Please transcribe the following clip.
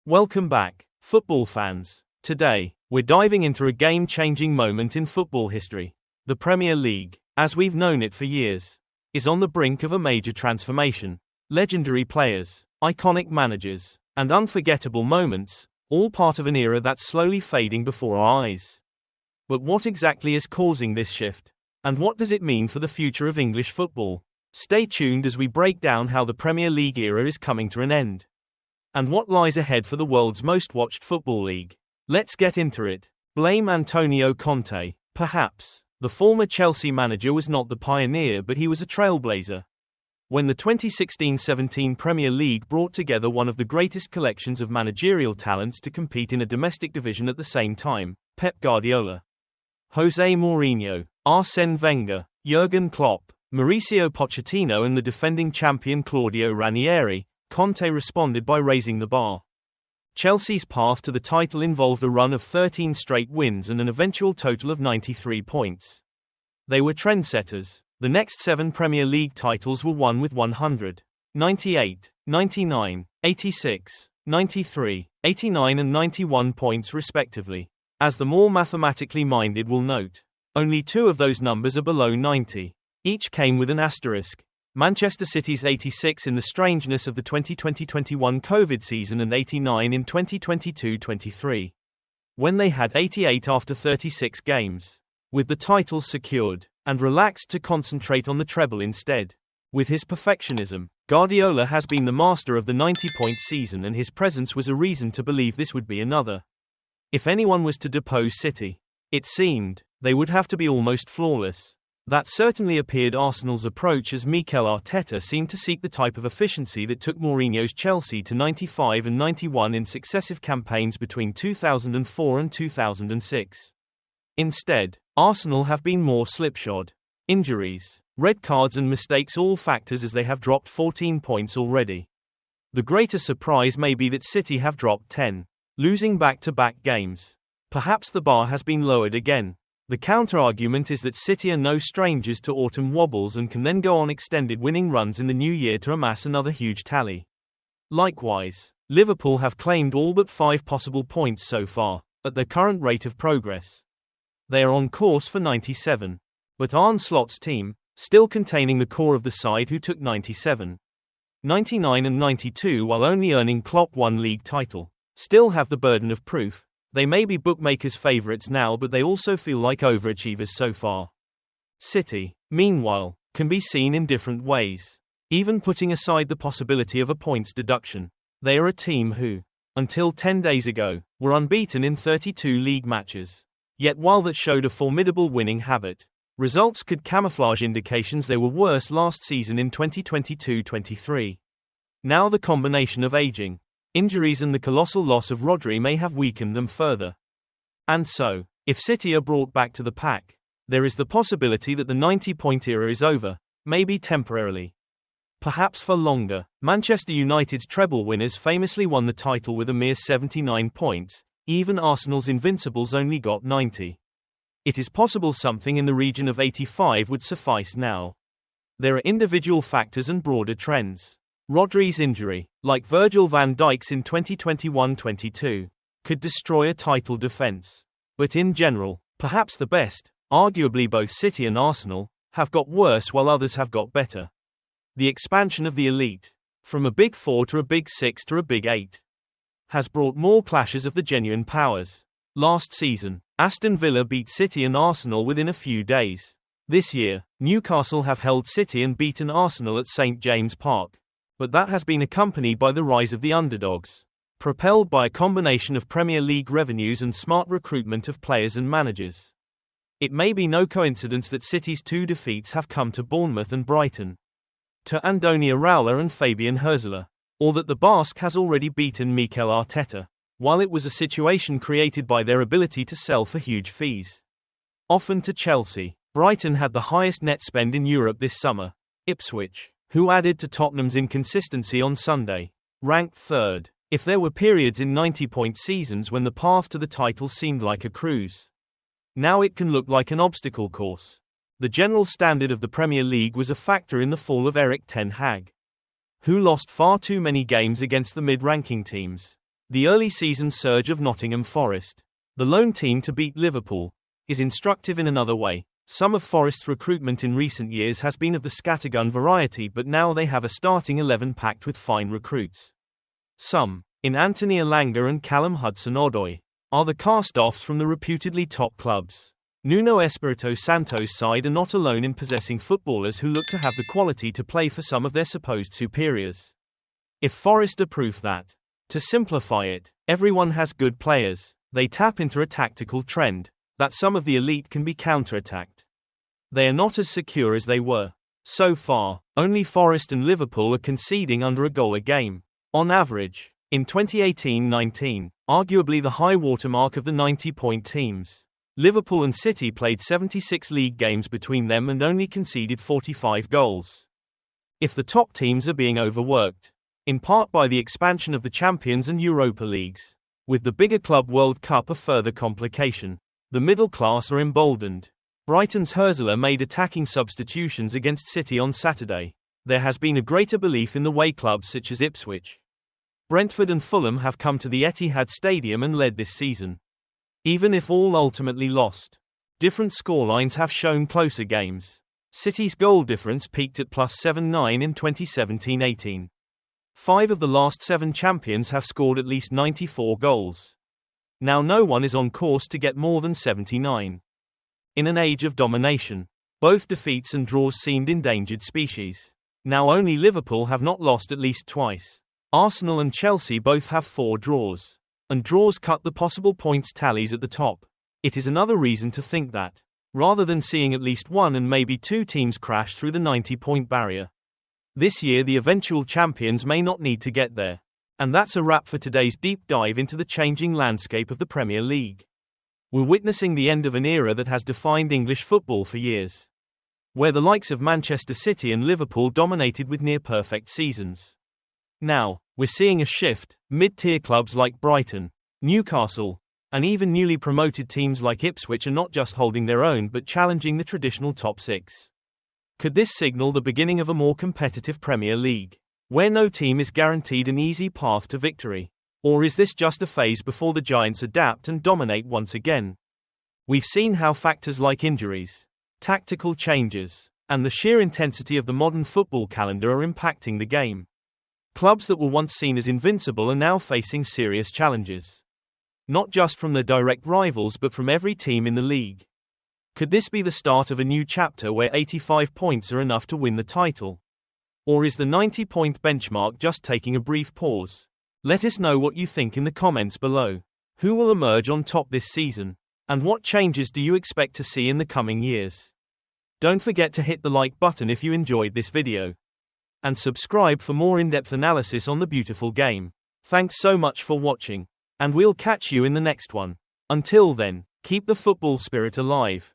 Welcome back, football fans. Today, we're diving into a game-changing moment in football history. The Premier League, as we've known it for years, is on the brink of a major transformation. Legendary players, iconic managers, and unforgettable moments, all part of an era that's slowly fading before our eyes. But what exactly is causing this shift? And what does it mean for the future of English football? Stay tuned as we break down how the Premier League era is coming to an end. And what lies ahead for the world's most watched football league. Let's get into it. Blame Antonio Conte. Perhaps. The former Chelsea manager was not the pioneer, but he was a trailblazer. When the 2016-17 Premier League brought together one of the greatest collections of managerial talents to compete in a domestic division at the same time, Pep Guardiola, Jose Mourinho, Arsène Wenger, Jurgen Klopp, Mauricio Pochettino and the defending champion Claudio Ranieri, Conte responded by raising the bar. Chelsea's path to the title involved a run of 13 straight wins and an eventual total of 93 points. They were trendsetters. The next 7 Premier League titles were won with 100, 98, 99, 86, 93, 89 and 91 points respectively. As the more mathematically minded will note, only 2 of those numbers are below 90. Each came with an asterisk. Manchester City's 86 in the strangeness of the 2020-21 COVID season and 89 in 2022-23, when they had 88 after 36 games, with the title secured, and relaxed to concentrate on the treble instead. With his perfectionism, Guardiola has been the master of the 90-point season, and his presence was a reason to believe this would be another. If anyone was to depose City, it seemed, they would have to be almost flawless. That certainly appeared Arsenal's approach, as Mikel Arteta seemed to seek the type of efficiency that took Mourinho's Chelsea to 95 and 91 in successive campaigns between 2004 and 2006. Instead, Arsenal have been more slipshod. Injuries, red cards and mistakes all factors, as they have dropped 14 points already. The greater surprise may be that City have dropped 10, losing back-to-back games. Perhaps the bar has been lowered again. The counter-argument is that City are no strangers to autumn wobbles and can then go on extended winning runs in the new year to amass another huge tally. Likewise, Liverpool have claimed all but 5 possible points so far, at their current rate of progress. They are on course for 97. But Arne Slot's team, still containing the core of the side who took 97, 99 and 92 while only earning Klopp one league title, still have the burden of proof. They may be bookmakers' favourites now, but they also feel like overachievers so far. City, meanwhile, can be seen in different ways. Even putting aside the possibility of a points deduction, they are a team who, until 10 days ago, were unbeaten in 32 league matches. Yet while that showed a formidable winning habit, results could camouflage indications they were worse last season in 2022-23. Now the combination of aging, injuries and the colossal loss of Rodri may have weakened them further. And so, if City are brought back to the pack, there is the possibility that the 90-point era is over, maybe temporarily. Perhaps for longer. Manchester United's treble winners famously won the title with a mere 79 points, even Arsenal's Invincibles only got 90. It is possible something in the region of 85 would suffice now. There are individual factors and broader trends. Rodri's injury, like Virgil van Dijk's in 2021-22, could destroy a title defense. But in general, perhaps the best, arguably both City and Arsenal, have got worse while others have got better. The expansion of the elite, from a big 4 to a big 6 to a big 8, has brought more clashes of the genuine powers. Last season, Aston Villa beat City and Arsenal within a few days. This year, Newcastle have held City and beaten Arsenal at St James Park. But that has been accompanied by the rise of the underdogs, propelled by a combination of Premier League revenues and smart recruitment of players and managers. It may be no coincidence that City's 2 defeats have come to Bournemouth and Brighton, to Andoni Iraola and Fabian Herzler, or that the Basque has already beaten Mikel Arteta, while it was a situation created by their ability to sell for huge fees. Often to Chelsea, Brighton had the highest net spend in Europe this summer. Ipswich, who added to Tottenham's inconsistency on Sunday, ranked 3rd. If there were periods in 90-point seasons when the path to the title seemed like a cruise, now it can look like an obstacle course. The general standard of the Premier League was a factor in the fall of Erik ten Hag, who lost far too many games against the mid-ranking teams. The early season surge of Nottingham Forest, the lone team to beat Liverpool, is instructive in another way. Some of Forest's recruitment in recent years has been of the scattergun variety, but now they have a starting 11 packed with fine recruits. Some, in Anthony Elanga and Callum Hudson-Odoi, are the cast-offs from the reputedly top clubs. Nuno Espirito Santo's side are not alone in possessing footballers who look to have the quality to play for some of their supposed superiors. If Forest are proof that, to simplify it, everyone has good players, they tap into a tactical trend, that some of the elite can be counter-attacked. They are not as secure as they were. So far, only Forest and Liverpool are conceding under a goal a game, on average. In 2018-19, arguably the high watermark of the 90-point teams, Liverpool and City played 76 league games between them and only conceded 45 goals. If the top teams are being overworked, in part by the expansion of the Champions and Europa Leagues, with the bigger Club World Cup a further complication, the middle class are emboldened. Brighton's Hurzeler made attacking substitutions against City on Saturday. There has been a greater belief in the way clubs such as Ipswich, Brentford and Fulham have come to the Etihad Stadium and led this season. Even if all ultimately lost, different scorelines have shown closer games. City's goal difference peaked at +7.9 in 2017-18. 5 of the last 7 champions have scored at least 94 goals. Now no one is on course to get more than 79. In an age of domination, both defeats and draws seemed endangered species. Now only Liverpool have not lost at least twice. Arsenal and Chelsea both have 4 draws. And draws cut the possible points tallies at the top. It is another reason to think that, rather than seeing at least 1 and maybe 2 teams crash through the 90-point barrier, this year the eventual champions may not need to get there. And that's a wrap for today's deep dive into the changing landscape of the Premier League. We're witnessing the end of an era that has defined English football for years, where the likes of Manchester City and Liverpool dominated with near-perfect seasons. Now, we're seeing a shift. Mid-tier clubs like Brighton, Newcastle, and even newly promoted teams like Ipswich are not just holding their own but challenging the traditional top 6. Could this signal the beginning of a more competitive Premier League, where no team is guaranteed an easy path to victory? Or is this just a phase before the Giants adapt and dominate once again? We've seen how factors like injuries, tactical changes, and the sheer intensity of the modern football calendar are impacting the game. Clubs that were once seen as invincible are now facing serious challenges, not just from their direct rivals but from every team in the league. Could this be the start of a new chapter where 85 points are enough to win the title? Or is the 90-point benchmark just taking a brief pause? Let us know what you think in the comments below. Who will emerge on top this season? And what changes do you expect to see in the coming years? Don't forget to hit the like button if you enjoyed this video. And subscribe for more in-depth analysis on the beautiful game. Thanks so much for watching. And we'll catch you in the next one. Until then, keep the football spirit alive.